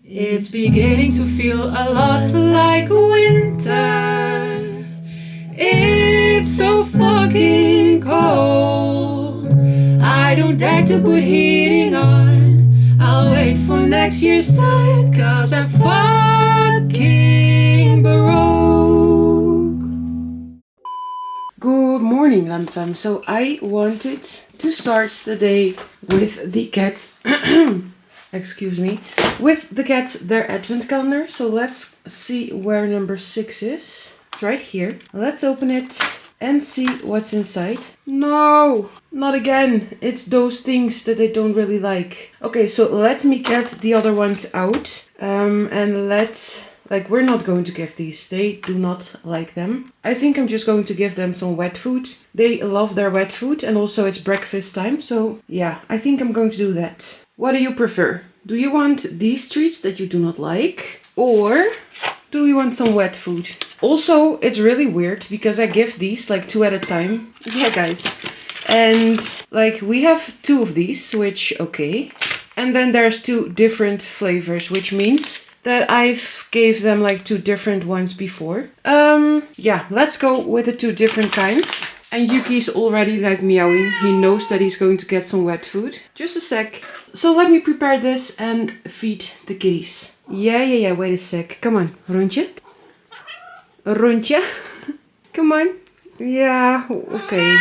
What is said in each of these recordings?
It's beginning to feel a lot like winter. It's so fucking cold. I don't dare to put heating on. I'll wait for next year's time, 'cause I'm fucking broke. Good morning, Lamb Fam. So I wanted to start the day with the cats. Excuse me. With the cats, their advent calendar. So let's see where number 6 is. It's right here. Let's open it and see what's inside. No, not again. It's those things that they don't really like. Okay, so let me get the other ones out. We're not going to give these. They do not like them. I think I'm just going to give them some wet food. They love their wet food, and also it's breakfast time. So yeah, I think I'm going to do that. What do you prefer? Do you want these treats that you do not like? Or do you want some wet food? Also, it's really weird because I give these like 2 at a time. Yeah, guys. And like we have 2 of these, which okay. And then there's 2 different flavors, which means that I've gave them like 2 different ones before. Yeah, let's go with the 2 different kinds. And Yuki's already like meowing. He knows that he's going to get some wet food. Just a sec. So let me prepare this and feed the kitties. Yeah, wait a sec. Come on, rondje. Rondje. Come on. Yeah, okay.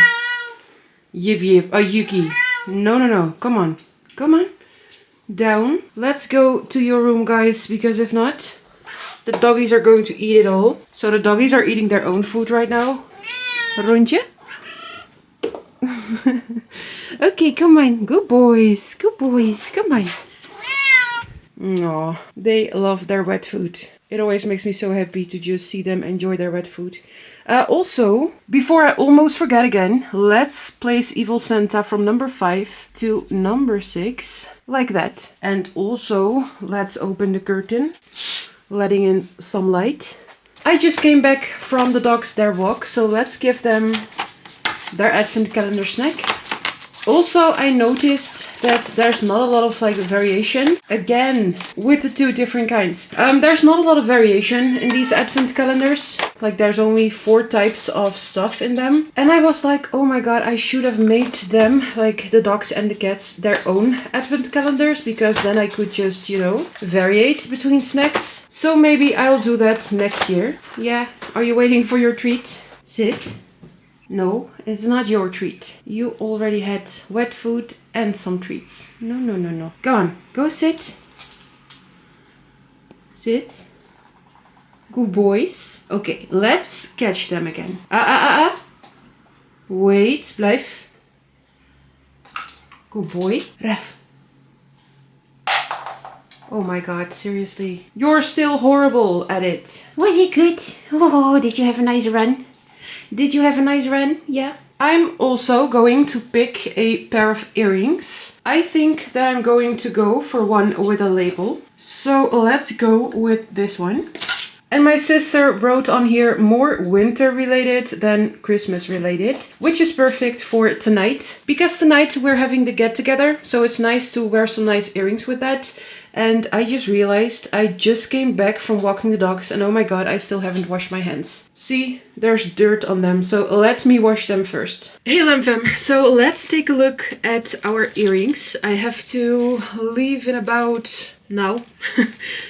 Yip. Oh, Yuki. No. Come on. Down. Let's go to your room, guys, because if not, the doggies are going to eat it all. So the doggies are eating their own food right now. Rondje. Okay, come on. Good boys. Come on. Aw, they love their wet food. It always makes me so happy to just see them enjoy their wet food. Also, before I almost forget again, let's place Evil Santa from number 5 to number 6. Like that. And also, let's open the curtain, letting in some light. I just came back from the dogs their walk, so let's give them their advent calendar snack. Also, I noticed that there's not a lot of like variation. Again, with the 2 different kinds. There's not a lot of variation in these advent calendars. Like there's only 4 types of stuff in them. And I was like, oh my god, I should have made them, like the dogs and the cats, their own advent calendars. Because then I could just, variate between snacks. So maybe I'll do that next year. Yeah, are you waiting for your treat? Sit. No, it's not your treat. You already had wet food and some treats. No. Go on, go sit. Sit. Good boys. Okay, let's catch them again. Wait, blijf. Good boy. Ref. Oh my god, seriously. You're still horrible at it. Was it good? Oh, did you have a nice run? Yeah. I'm also going to pick a pair of earrings. I think that I'm going to go for one with a label. So let's go with this one. And my sister wrote on here more winter related than Christmas related, which is perfect for tonight. Because tonight we're having the get together, so it's nice to wear some nice earrings with that. And I just realized I just came back from walking the dogs and oh my god, I still haven't washed my hands. See, there's dirt on them, so let me wash them first. Hey Lamb Fam, so let's take a look at our earrings. I have to leave in about now.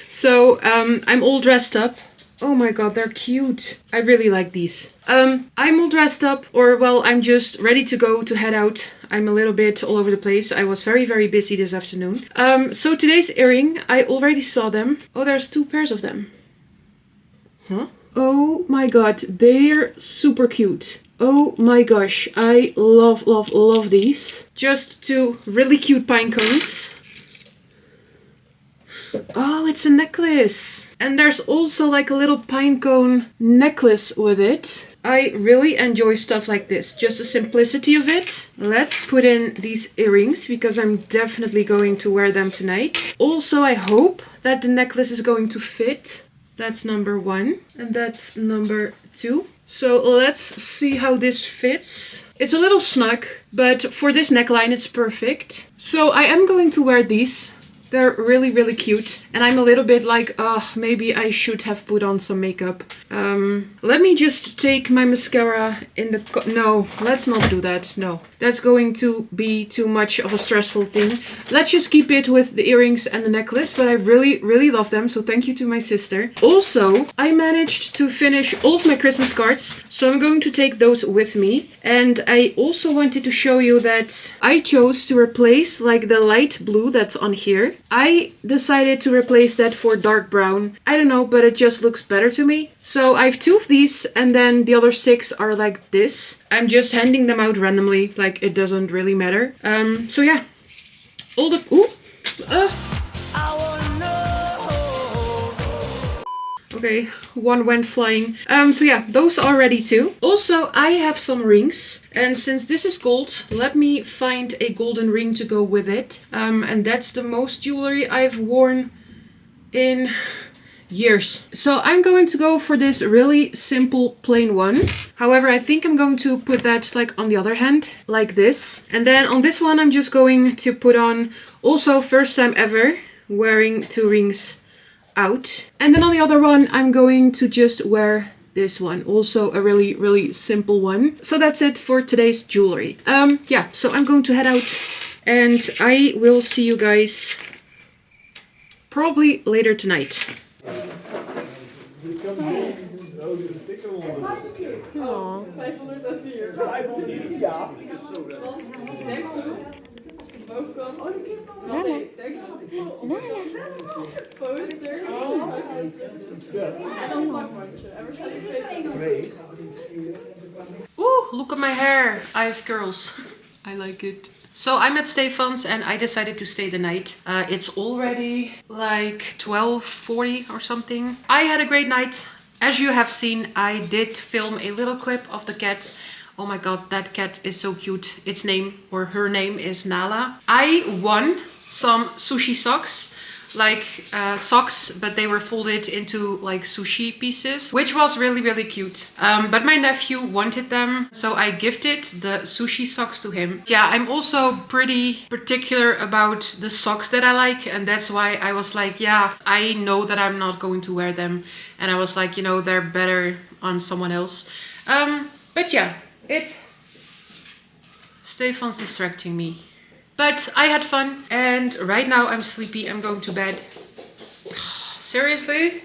So I'm all dressed up. Oh my god, they're cute. I really like these. I'm all dressed up, I'm just ready to go to head out. I'm a little bit all over the place. I was very, very busy this afternoon. So today's earring, I already saw them. Oh, there's 2 pairs of them. Huh? Oh my god, they're super cute. Oh my gosh, I love these. Just 2 really cute pine cones. Oh, it's a necklace. And there's also like a little pine cone necklace with it. I really enjoy stuff like this. Just the simplicity of it. Let's put in these earrings because I'm definitely going to wear them tonight. Also, I hope that the necklace is going to fit. That's number 1. And that's number 2. So let's see how this fits. It's a little snug, but for this neckline it's perfect. So I am going to wear these They're really, really cute. And I'm a little bit like, oh, maybe I should have put on some makeup. Let me just take my mascara in the... No, let's not do that. No, that's going to be too much of a stressful thing. Let's just keep it with the earrings and the necklace. But I really, really love them. So thank you to my sister. Also, I managed to finish all of my Christmas cards. So I'm going to take those with me. And I also wanted to show you that I chose to replace like the light blue that's on here. I decided to replace that for dark brown. I don't know, but it just looks better to me. So I have 2 of these and then the other 6 are like this. I'm just handing them out randomly, like it doesn't really matter. So yeah. All the... Ooh! Okay, one went flying. So yeah, those are ready too. Also, I have some rings. And since this is gold, let me find a golden ring to go with it. And that's the most jewelry I've worn in years. So I'm going to go for this really simple plain one. However, I think I'm going to put that like on the other hand, like this. And then on this one, I'm just going to put on, also first time ever, wearing 2 rings out. And then on the other one, I'm going to just wear this one. Also a really, really simple one. So that's it for today's jewelry. Yeah, so I'm going to head out and I will see you guys probably later tonight. Oh, 504. 504, ja. Deksel. Bovenkant. Oh, nee, deksel. Poster. En dan een plakbandje. En waarschijnlijk 2. Ooh, look at my hair. I have curls. I like it. So I'm at Stefan's and I decided to stay the night. It's already like 12:40 or something. I had a great night. As you have seen, I did film a little clip of the cat. Oh my god, that cat is so cute. Its name, or her name, is Nala. I won some sushi socks. Like socks, but they were folded into like sushi pieces, which was really, really cute. But my nephew wanted them, so I gifted the sushi socks to him. Yeah, I'm also pretty particular about the socks that I like, and that's why I was like, yeah, I know that I'm not going to wear them. And I was like, you know, they're better on someone else. But yeah, Stefan's distracting me. But I had fun and right now I'm sleepy. I'm going to bed. Seriously?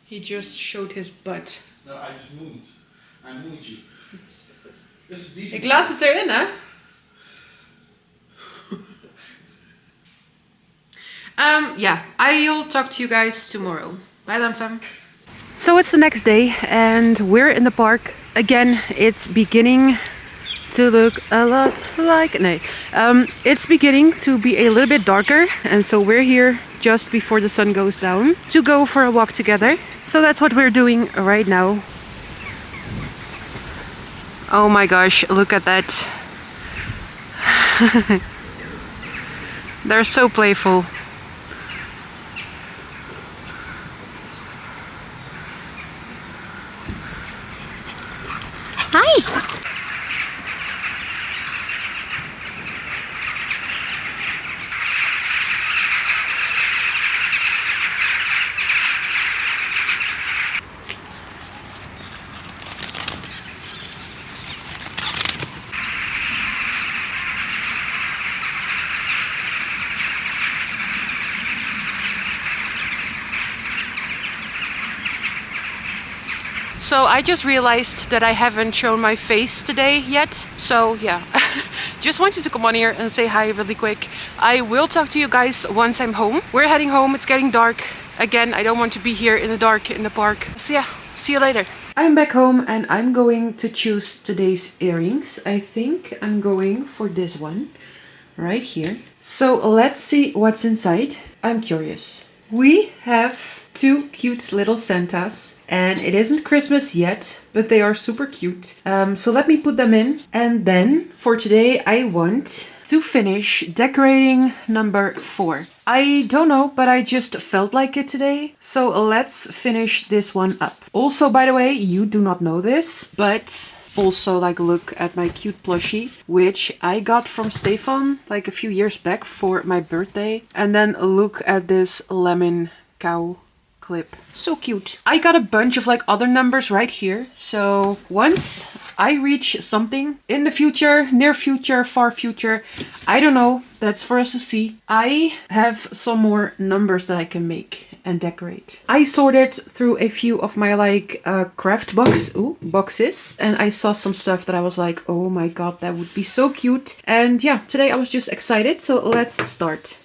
He just showed his butt. No, I just moved. I moved you. This is decent. Ik laat het erin, hè? Yeah, I'll talk to you guys tomorrow. Bye then, fam. So it's the next day and we're in the park. Again, it's beginning to look a lot like... it's beginning to be a little bit darker. And so we're here just before the sun goes down to go for a walk together. So that's what we're doing right now. Oh my gosh, look at that. They're so playful. Hi! So I just realized that I haven't shown my face today yet. So yeah, just wanted to come on here and say hi really quick. I will talk to you guys once I'm home. We're heading home, it's getting dark. Again, I don't want to be here in the dark in the park. So yeah, see you later. I'm back home and I'm going to choose today's earrings. I think I'm going for this one right here. So let's see what's inside. I'm curious. We have 2 cute little Santas and it isn't Christmas yet, but they are super cute. So let me put them in. And then for today, I want to finish decorating number 4. I don't know, but I just felt like it today. So let's finish this one up. Also, by the way, you do not know this, but Also, like, look at my cute plushie, which I got from Stefan like a few years back for my birthday. And then look at this lemon cow clip. So cute. I got a bunch of like other numbers right here. So once I reach something in the future, near future, far future, I don't know, that's for us to see, I have some more numbers that I can make and decorate. I sorted through a few of my like craft boxes, and I saw some stuff that I was like, oh my god, that would be so cute. And yeah, today I was just excited, so let's start.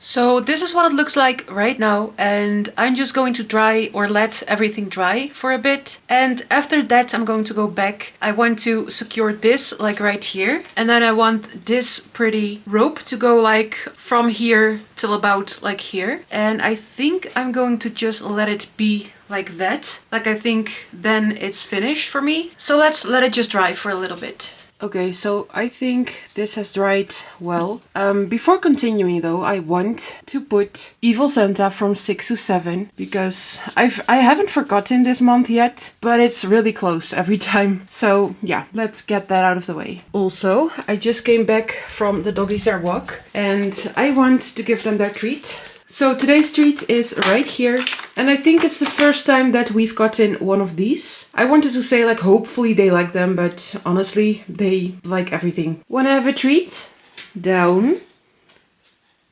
So this is what it looks like right now, and I'm just going to dry or let everything dry for a bit. And after that I'm going to go back. I want to secure this like right here, and then I want this pretty rope to go like from here till about like here. And I think I'm going to just let it be like that. Like I think then it's finished for me. So let's let it just dry for a little bit. Okay, so I think this has dried well. Before continuing though, I want to put Evil Santa from 6 to 7 because I haven't forgotten this month yet, but it's really close every time. So yeah, let's get that out of the way. Also, I just came back from the doggies their walk and I want to give them their treat. So today's treat is right here, and I think it's the first time that we've gotten one of these. I wanted to say like hopefully they like them, but honestly they like everything. Wanna have a treat? Down.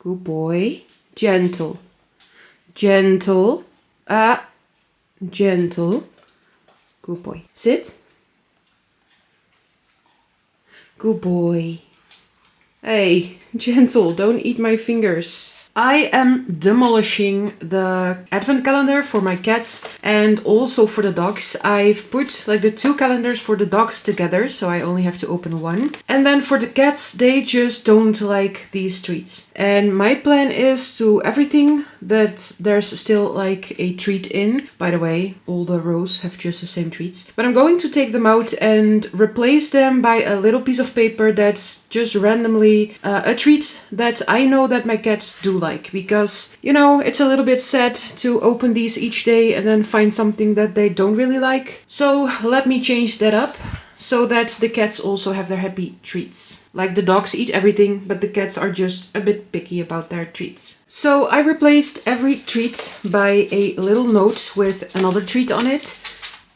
Good boy. Gentle. Gentle. Gentle. Good boy. Sit. Good boy. Hey, gentle, don't eat my fingers. I am demolishing the advent calendar for my cats and also for the dogs. I've put like the two calendars for the dogs together, so I only have to open one. And then for the cats, they just don't like these treats. And my plan is to everything that there's still like a treat in. By the way, all the rows have just the same treats. But I'm going to take them out and replace them by a little piece of paper that's just randomly a treat that I know that my cats do like. Because, you know, it's a little bit sad to open these each day and then find something that they don't really like. So let me change that up. so that the cats also have their happy treats. Like the dogs eat everything, but the cats are just a bit picky about their treats. So I replaced every treat by a little note with another treat on it.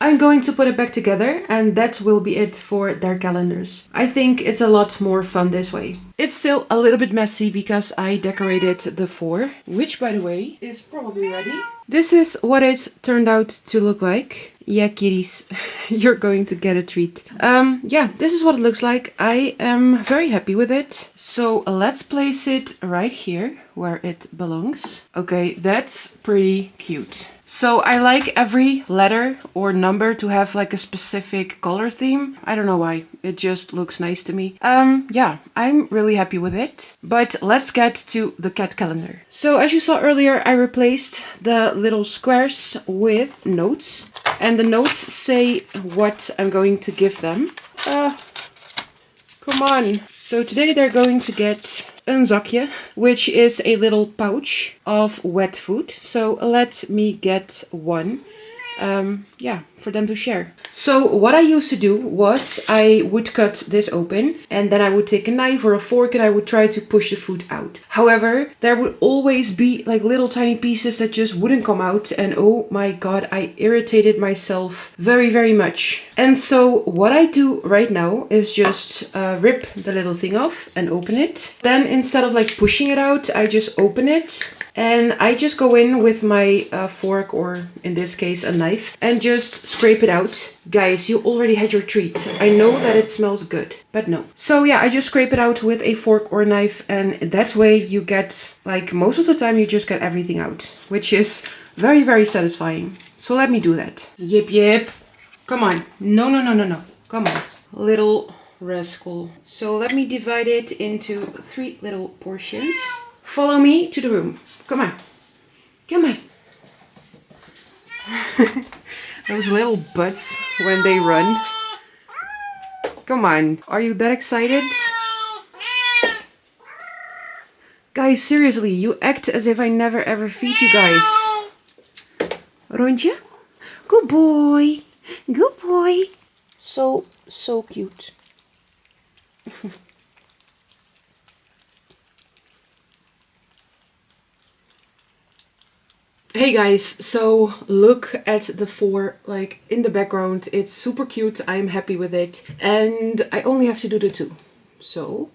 I'm going to put it back together and that will be it for their calendars. I think it's a lot more fun this way. It's still a little bit messy because I decorated the 4, which by the way is probably ready. This is what it turned out to look like. Yeah, kitties, you're going to get a treat. Yeah, this is what it looks like. I am very happy with it. So let's place it right here where it belongs. Okay, that's pretty cute. So I like every letter or number to have like a specific color theme. I don't know why, it just looks nice to me. Yeah, I'm really happy with it. But let's get to the cat calendar. So as you saw earlier, I replaced the little squares with notes. And the notes say what I'm going to give them. Come on. So today they're going to get een zakje, which is a little pouch of wet food. So let me get one. Yeah, for them to share. So what I used to do was I would cut this open and then I would take a knife or a fork and I would try to push the food out. However, there would always be like little tiny pieces that just wouldn't come out, and oh my god, I irritated myself very, very much. And so what I do right now is just rip the little thing off and open it. Then instead of like pushing it out, I just open it and I just go in with my fork, or in this case a knife, and just scrape it out. Guys, you already had your treat. I know that it smells good, but no. So yeah, I just scrape it out with a fork or a knife, and that way you get, like most of the time you just get everything out, which is very, very satisfying. So let me do that. Yip, yip. Come on. No, no, no, no, no. Come on. Little rascal. So let me divide it into 3 little portions. Follow me to the room. Come on. Come on. Those little butts when they run. Come on. Are you that excited? Guys, seriously, you act as if I never ever feed you guys. Rondje? Good boy. Good boy. So cute. Hey guys, so look at the 4, like in the background. It's super cute. I'm happy with it. And I only have to do the 2. So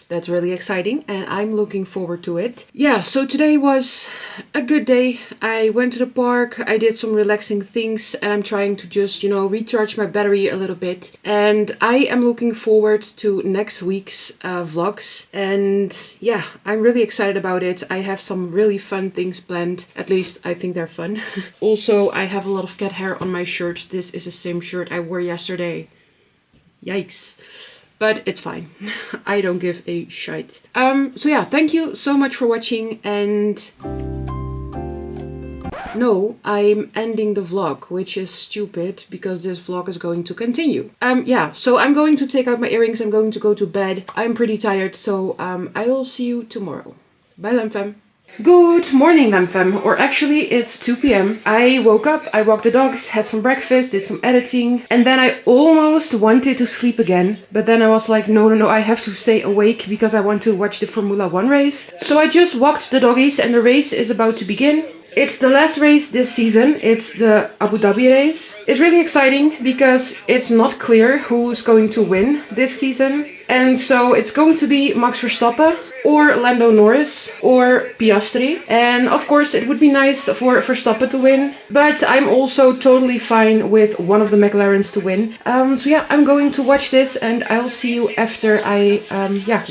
that's really exciting and I'm looking forward to it. Yeah, so today was a good day. I went to the park, I did some relaxing things, and I'm trying to just, you know, recharge my battery a little bit. And I am looking forward to next week's vlogs. And yeah, I'm really excited about it. I have some really fun things planned. At least I think they're fun. Also, I have a lot of cat hair on my shirt. This is the same shirt I wore yesterday. Yikes. But it's fine. I don't give a shite. So yeah, thank you so much for watching, and no, I'm ending the vlog, which is stupid because this vlog is going to continue. Yeah, so I'm going to take out my earrings. I'm going to go to bed. I'm pretty tired, so I will see you tomorrow. Bye, Lamfam. Good morning, Lamfam, or actually it's 2 p.m. I woke up, I walked the dogs, had some breakfast, did some editing, and then I almost wanted to sleep again. But then I was like, no, I have to stay awake because I want to watch the Formula 1 race. So I just walked the doggies and the race is about to begin. It's the last race this season. It's the Abu Dhabi race. It's really exciting because it's not clear who's going to win this season. And so it's going to be Max Verstappen or Lando Norris or Piastri. And of course it would be nice for Verstappen to win, but I'm also totally fine with one of the McLarens to win. So yeah, I'm going to watch this and I'll see you after I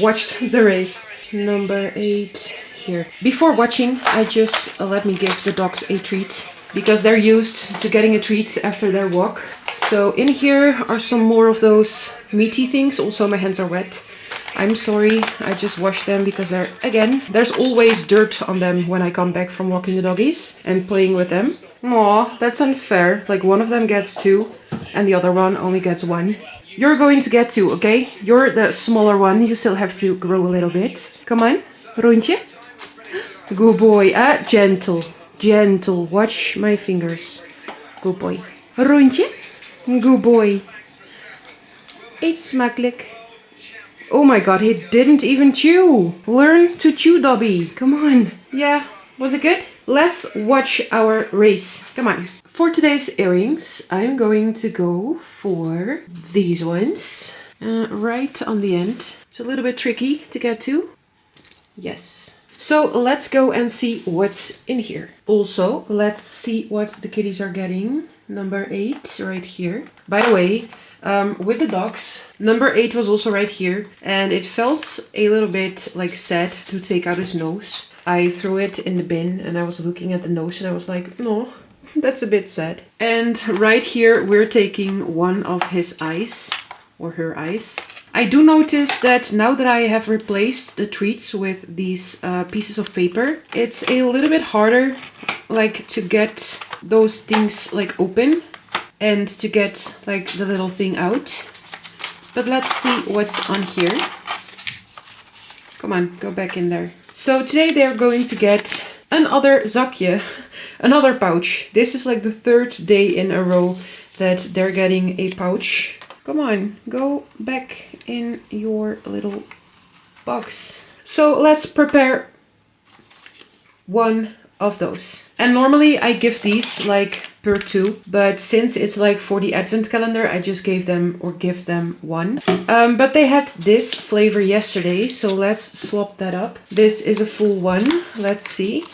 watched the race. Number 8 here. Before watching, I just let me give the dogs a treat because they're used to getting a treat after their walk. So in here are some more of those meaty things. Also, my hands are wet. I'm sorry, I just washed them because there's always dirt on them when I come back from walking the doggies and playing with them. Aw, that's unfair. Like one of them gets 2 and the other one only gets 1. You're going to get 2, okay? You're the smaller one. You still have to grow a little bit. Come on, Rondje. Good boy. Gentle. Gentle. Watch my fingers. Good boy. Rondje. Good boy. Eet smakelijk. Oh my god, he didn't even chew. Learn to chew, Dobby. Come on. Yeah, was it good? Let's watch our race. Come on. For today's earrings, I'm going to go for these ones. Right on the end. It's a little bit tricky to get to. Yes. So let's go and see what's in here. Also, let's see what the kitties are getting. Number 8 right here. By the way, with the dogs, number 8 was also right here. And it felt a little bit like sad to take out his nose. I threw it in the bin and I was looking at the nose and I was like, no, that's a bit sad. And right here, we're taking one of his eyes or her eyes. I do notice that now that I have replaced the treats with these pieces of paper, it's a little bit harder like to get those things like open and to get like the little thing out. But let's see what's on here. Come on, go back in there. So today they're going to get another zakje, another pouch. This is like the 3rd day in a row that they're getting a pouch. Come on, go back in your little box. So let's prepare one of those. And normally I give these like per 2, but since it's like for the advent calendar, I just gave them or give them one. But they had this flavor yesterday, so let's swap that up. This is a full one. Let's see.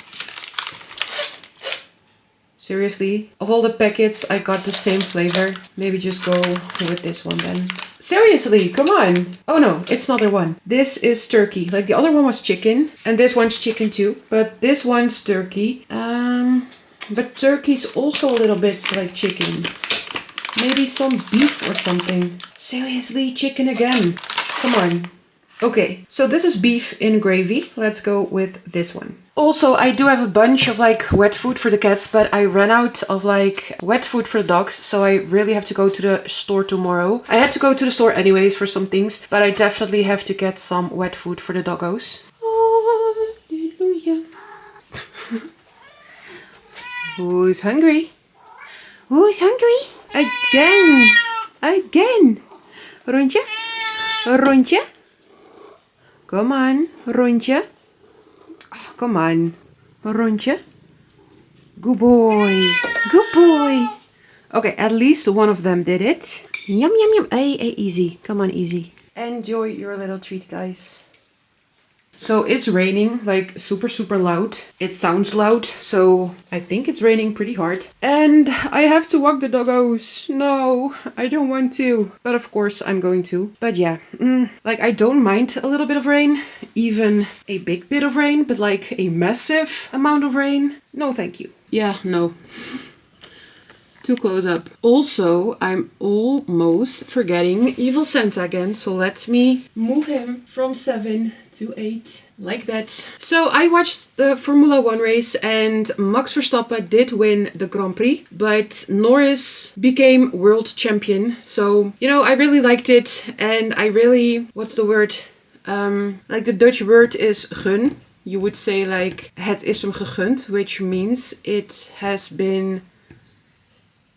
Seriously, of all the packets, I got the same flavor. Maybe just go with this one then. Seriously, come on. Oh no, it's another one. This is turkey. Like the other one was chicken. And this one's chicken too. But this one's turkey. But turkey's also a little bit like chicken. Maybe some beef or something. Seriously, chicken again. Come on. Okay, so this is beef in gravy. Let's go with this one. Also, I do have a bunch of like wet food for the cats, but I ran out of like wet food for the dogs. So I really have to go to the store tomorrow. I had to go to the store anyways for some things, but I definitely have to get some wet food for the doggos. Hallelujah. Who's hungry? Who's hungry? Again. Again. Rondje. Rondje. Come on, Rondje. Oh, come on, Rondje. Good boy. Good boy. Okay, at least one of them did it. Yum, yum, yum. Hey, hey, easy. Come on, easy. Enjoy your little treat, guys. So it's raining like super, super loud. It sounds loud, so I think it's raining pretty hard. And I have to walk the doggos. No, I don't want to. But of course I'm going to. But yeah, like I don't mind a little bit of rain. Even a big bit of rain, but like a massive amount of rain. No, thank you. Yeah, no. Too close up. Also, I'm almost forgetting Evil Santa again. So let me move him from 7 to 8. Like that. So I watched the Formula 1 race and Max Verstappen did win the Grand Prix. But Norris became world champion. So, you know, I really liked it. And I really, what's the word? Like the Dutch word is gun. You would say like, het is hem gegund. Which means it has been...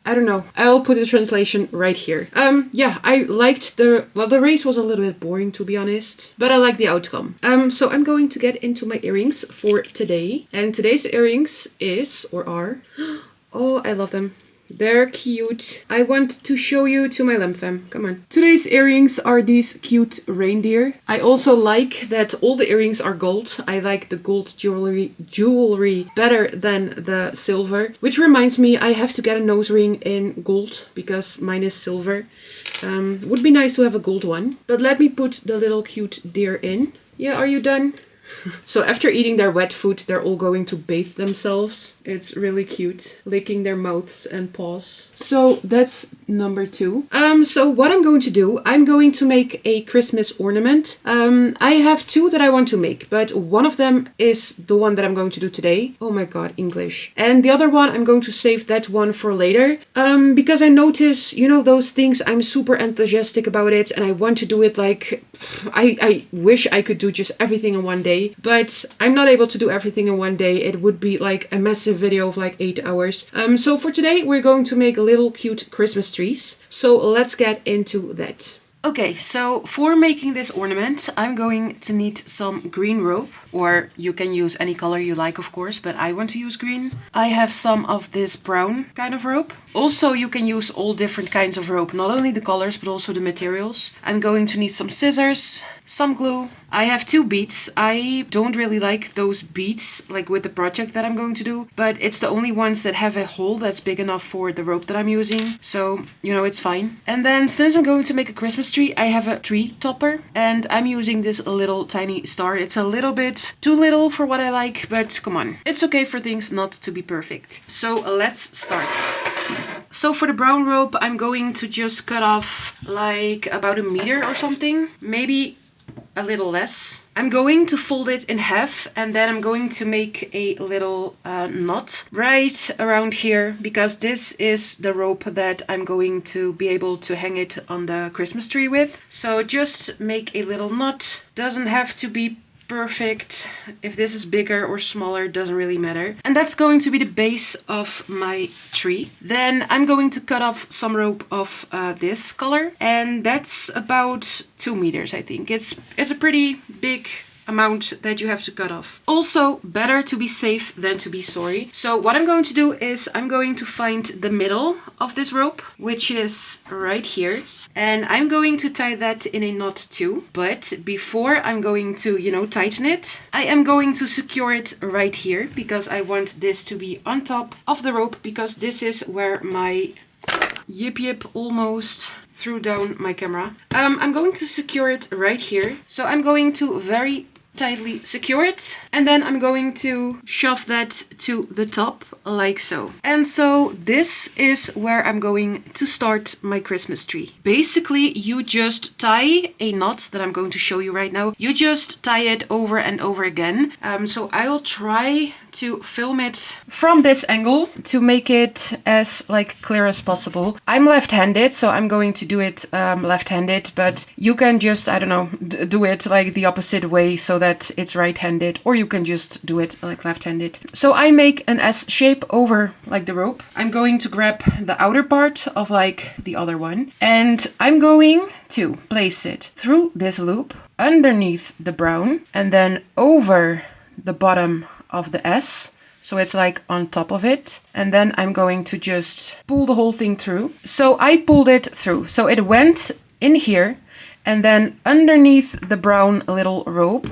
I don't know. I'll put the translation right here. Yeah, I liked the race was a little bit boring to be honest, but I like the outcome. So I'm going to get into my earrings for today. And today's earrings is, or are, oh, I love them. They're cute. I want to show you to my lamb fam. Come on. Today's earrings are these cute reindeer. I also like that all the earrings are gold. I like the gold jewelry better than the silver. Which reminds me, I have to get a nose ring in gold because mine is silver. Would be nice to have a gold one. But let me put the little cute deer in. Yeah, are you done? So after eating their wet food, they're all going to bathe themselves. It's really cute. Licking their mouths and paws. So that's number 2. So what I'm going to do, I'm going to make a Christmas ornament. I have 2 that I want to make, but one of them is the one that I'm going to do today. Oh my god, English. And the other one, I'm going to save that one for later. Because I notice, you know, those things, I'm super enthusiastic about it and I want to do it like, I wish I could do just everything in one day. But I'm not able to do everything in one day. It would be like a massive video of like 8 hours. So for today, we're going to make little cute Christmas trees. So let's get into that. Okay, so for making this ornament, I'm going to need some green rope, or you can use any color you like, of course, but I want to use green. I have some of this brown kind of rope. Also, you can use all different kinds of rope, not only the colors, but also the materials. I'm going to need some scissors, some glue. I have 2 beads. I don't really like those beads, like with the project that I'm going to do, but it's the only ones that have a hole that's big enough for the rope that I'm using. So, you know, it's fine. And then since I'm going to make a Christmas tree, I have a tree topper and I'm using this little tiny star. It's a little bit too little for what I like, but come on. It's okay for things not to be perfect. So let's start. So for the brown rope, I'm going to just cut off like about 1 meter or something, maybe a little less. I'm going to fold it in half and then I'm going to make a little knot right around here, because this is the rope that I'm going to be able to hang it on the Christmas tree with. So just make a little knot. Doesn't have to be perfect. If this is bigger or smaller, doesn't really matter. And that's going to be the base of my tree. Then I'm going to cut off some rope of this color, and that's about 2 meters, I think. It's a pretty big amount that you have to cut off. Also, better to be safe than to be sorry. So what I'm going to do is I'm going to find the middle of this rope, which is right here. And I'm going to tie that in a knot too. But before I'm going to, you know, tighten it, I am going to secure it right here, because I want this to be on top of the rope, because this is where my yip almost threw down my camera. I'm going to secure it right here. So I'm going to very tightly secure it, and then I'm going to shove that to the top like so. And so this is where I'm going to start my Christmas tree. Basically, you just tie a knot that I'm going to show you right now. You just tie it over and over again. So I'll try to film it from this angle to make it as like clear as possible. I'm left-handed, so I'm going to do it left-handed, but you can just, I don't know, do it like the opposite way so that it's right-handed, or you can just do it like left-handed. So I make an S shape over like the rope. I'm going to grab the outer part of like the other one, and I'm going to place it through this loop underneath the brown and then over the bottom of the S, so it's like on top of it, and then I'm going to just pull the whole thing through. So I pulled it through, so it went in here, and then underneath the brown little rope,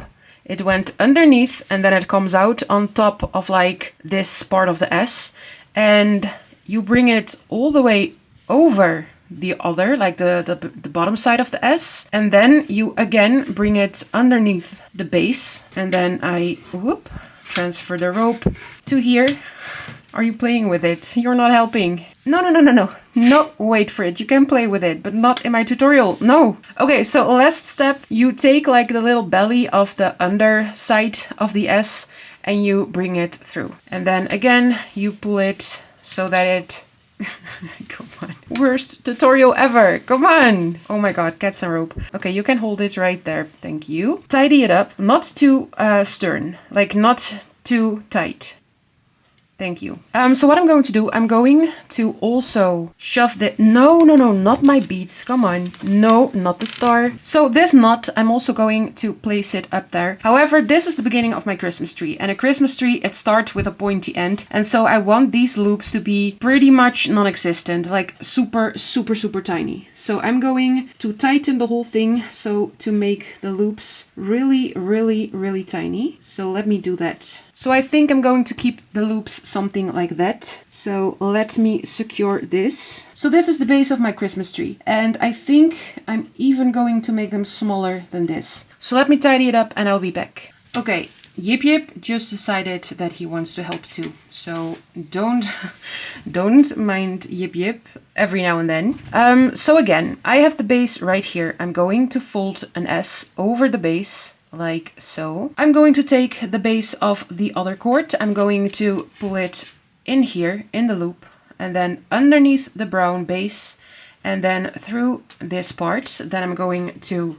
it went underneath, and then it comes out on top of like this part of the S, and you bring it all the way over the other, like the bottom side of the S, and then you again bring it underneath the base, and then I transfer the rope to here. Are you playing with it? You're not helping. No, wait for it. You can play with it, but not in my tutorial. No. Okay, so last step, you take like the little belly of the underside of the S and you bring it through. And then again, you pull it so that it... Come on. Worst tutorial ever. Come on. Oh my god, get some rope. Okay, you can hold it right there. Thank you. Tidy it up. Not too stern. Like not too tight. Thank you. So what I'm going to do, I'm going to also shove the... No, not my beads. Come on. No, not the star. So this knot, I'm also going to place it up there. However, this is the beginning of my Christmas tree. And a Christmas tree, it starts with a pointy end. And so I want these loops to be pretty much non-existent. Like super tiny. So I'm going to tighten the whole thing so to make the loops really tiny. So let me do that. So I think I'm going to keep the loops something like that. So let me secure this. So this is the base of my Christmas tree. And I think I'm even going to make them smaller than this. So let me tidy it up and I'll be back. Okay, Yip just decided that he wants to help too. So don't mind Yip every now and then. So again, I have the base right here. I'm going to fold an S over the base. Like so. I'm going to take the base of the other cord. I'm going to pull it in here in the loop and then underneath the brown base and then through this part. Then I'm going to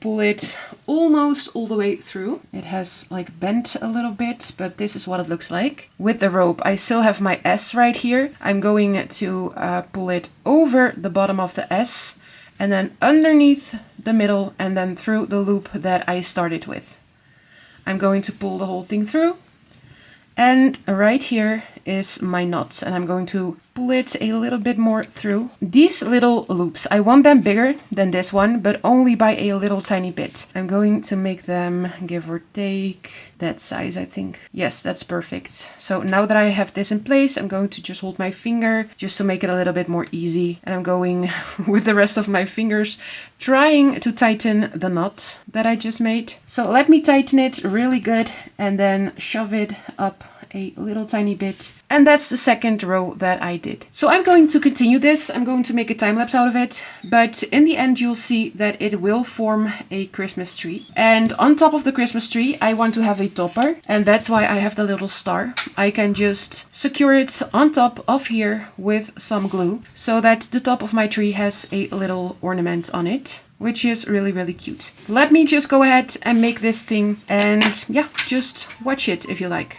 pull it almost all the way through. It has like bent a little bit, but this is what it looks like. With the rope, I still have my S right here. I'm going to pull it over the bottom of the S and then underneath the middle and then through the loop that I started with. I'm going to pull the whole thing through. And right here is my knot, and I'm going to pull it a little bit more through. These little loops, I want them bigger than this one, but only by a little tiny bit. I'm going to make them, give or take, that size, I think. Yes, that's perfect. So now that I have this in place, I'm going to just hold my finger just to make it a little bit more easy. And I'm going with the rest of my fingers, trying to tighten the knot that I just made. So let me tighten it really good and then shove it up a little tiny bit. And that's the second row that I did. So I'm going to continue this. I'm going to make a time lapse out of it. But in the end, you'll see that it will form a Christmas tree. And on top of the Christmas tree, I want to have a topper. And that's why I have the little star. I can just secure it on top of here with some glue so that the top of my tree has a little ornament on it, which is really, really cute. Let me just go ahead and make this thing. And yeah, just watch it if you like.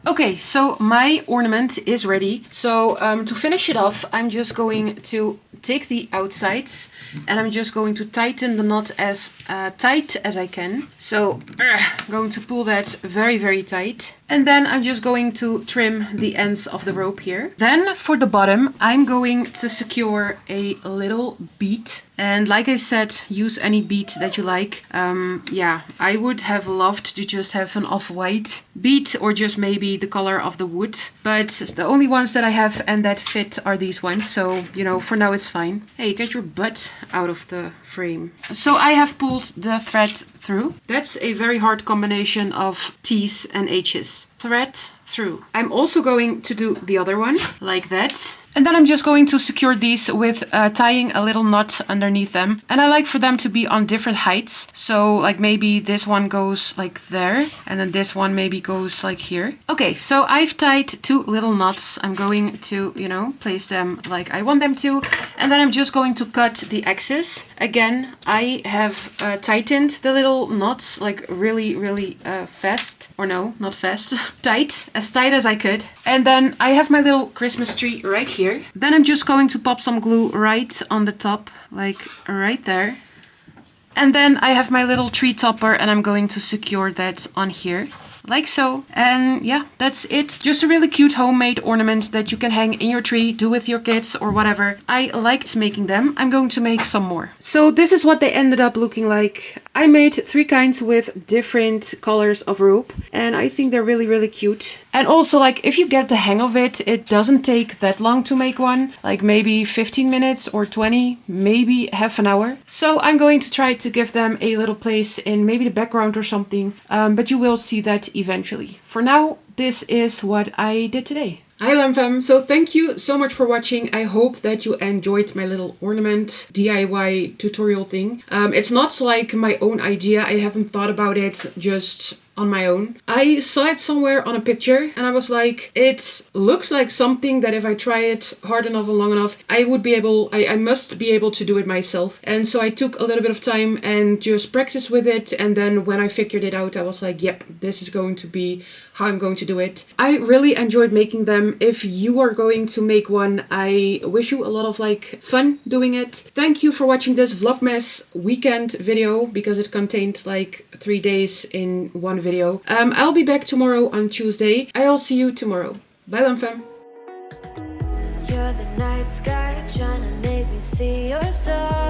Okay, so my ornament is ready. So to finish it off, I'm just going to take the outsides and I'm just going to tighten the knot as tight as I can. So I'm going to pull that very, very tight. And then I'm just going to trim the ends of the rope here. Then for the bottom, I'm going to secure a little bead. And like I said, use any bead that you like. Yeah, I would have loved to just have an off-white bead or just maybe the color of the wood. But the only ones that I have and that fit are these ones. So, you know, for now it's fine. Hey, get your butt out of the frame. So I have pulled the thread through. That's a very hard combination of T's and H's. Thread through. I'm also going to do the other one like that. And then I'm just going to secure these with tying a little knot underneath them. And I like for them to be on different heights. So like maybe this one goes like there. And then this one maybe goes like here. Okay, so I've tied 2 little knots. I'm going to, you know, place them like I want them to. And then I'm just going to cut the excess. Again, I have tightened the little knots like really, really fast. Or no, not fast. Tight, as tight as I could. And then I have my little Christmas tree right here. Then I'm just going to pop some glue right on the top, like right there. And then I have my little tree topper and I'm going to secure that on here. Like so. And yeah, that's it. Just a really cute homemade ornament that you can hang in your tree, do with your kids or whatever. I liked making them. I'm going to make some more. So this is what they ended up looking like. I made 3 kinds with different colors of rope and I think they're really, really cute. And also, like, if you get the hang of it, it doesn't take that long to make one. Like maybe 15 minutes or 20, maybe half an hour. So I'm going to try to give them a little place in maybe the background or something. But you will see that eventually. For now, this is what I did today. Hi Lamfam, so thank you so much for watching. I hope that you enjoyed my little ornament DIY tutorial thing. It's not like my own idea, I haven't thought about it just on my own. I saw it somewhere on a picture and I was like, it looks like something that if I try it hard enough and long enough, I must be able to do it myself. And so I took a little bit of time and just practiced with it. And then when I figured it out, I was like, yep, this is going to be how I'm going to do it. I really enjoyed making them. If you are going to make one, I wish you a lot of like fun doing it. Thank you for watching this Vlogmas weekend video because it contained like 3 days in one video. I'll be back tomorrow on Tuesday. I'll see you tomorrow. Bye Lamfam. You're the night sky trying to make me see your stars.